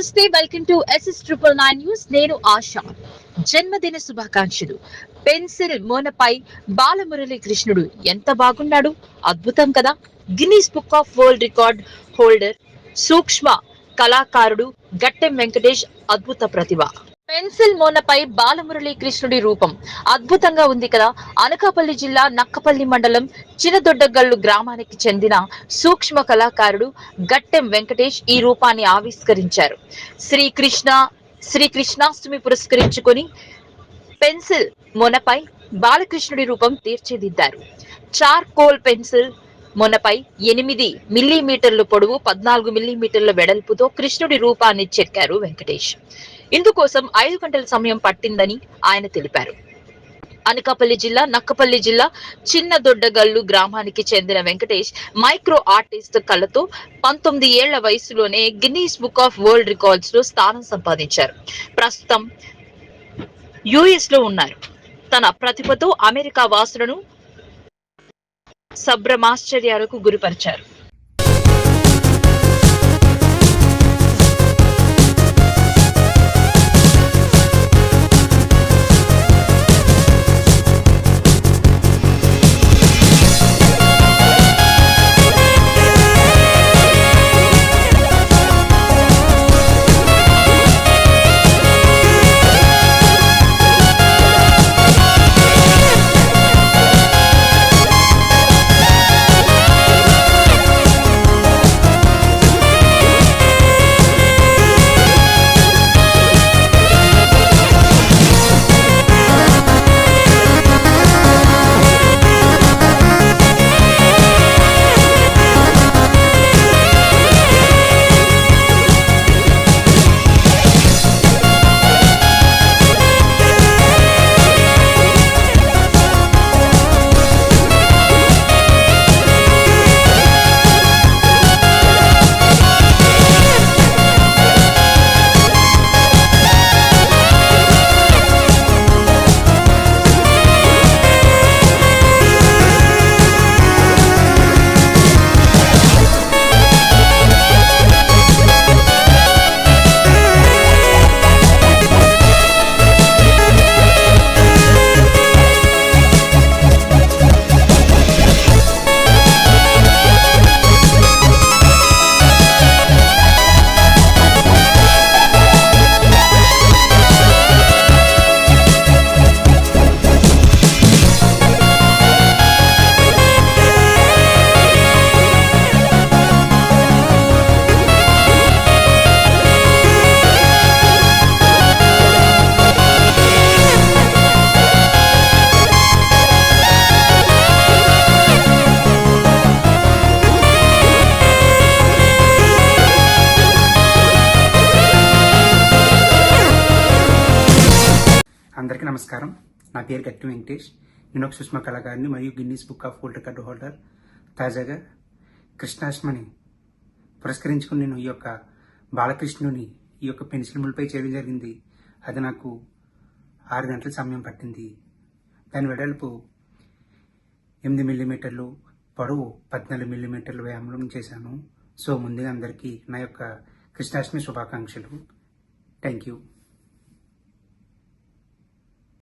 నమస్తే, welcome to SS999 news. నేను ఆశ. జన్మదిన శుభాకాంక్షలు. పెన్సిల్ మోనపై బాలమురళీ కృష్ణుడు ఎంత బాగున్నాడు, అద్భుతం కదా. Guinness book of world record holder, సూక్ష్మ కళాకారుడు గట్టెం వెంకటేష్ అద్భుత ప్రతిభ. పెన్సిల్ మోనపై బాలమురళీ కృష్ణుడి రూపం అద్భుతంగా ఉంది కదా. అనకాపల్లి జిల్లా నక్కపల్లి మండలం చినదొడ్డగల్లు గ్రామానికి చెందిన సూక్ష్మ కళాకారుడు గట్టెం వెంకటేష్ ఈ రూపాన్ని ఆవిష్కరించారు. శ్రీకృష్ణాష్టమి పురస్కరించుకొని పెన్సిల్ మొనపై బాలకృష్ణుడి రూపం తీర్చిదిద్దారు. చార్కోల్ పెన్సిల్ మొనపై 8 మిల్లీమీటర్ల పొడవు, 14 మిల్లీమీటర్ల వెడల్పుతో కృష్ణుడి రూపాన్ని చెక్కారు వెంకటేష్. ఇందుకోసం 5 గంటల సమయం పట్టిందని ఆయన తెలిపారు. అనకాపల్లి జిల్లా నక్కపల్లి జిల్లా చిన్నదొడ్డగల్లు గ్రామానికి చెందిన వెంకటేష్ మైక్రో ఆర్టిస్ట్ కళతో 19 ఏళ్ల వయసులోనే Guinness book of world records లో స్థానం సంపాదించారు. ప్రస్తుతం యుఎస్ లో ఉన్నారు. తన ప్రతిభతో అమెరికా వాసులను సంభ్రమాశ్చర్యాలకు గురిపరిచారు. అందరికీ నమస్కారం. నా పేరు గట్టెం వెంకటేష్. నేను ఒక సూక్ష్మ కళాకారుని మరియు Guinness book of world record holder. తాజాగా కృష్ణాష్టమిని పురస్కరించుకుని నేను ఈ యొక్క బాలకృష్ణుని ఈ యొక్క పెన్సిల్ ముల్పై చేయడం జరిగింది. అది నాకు 6 గంటల సమయం పట్టింది. దాని వెడల్పు 8 మిల్లీమీటర్లు, పొడవు 14 మిల్లీమీటర్ల వ్యాయామం చేశాను. సో ముందుగా అందరికీ నా యొక్క కృష్ణాష్టమి శుభాకాంక్షలు. Thank you.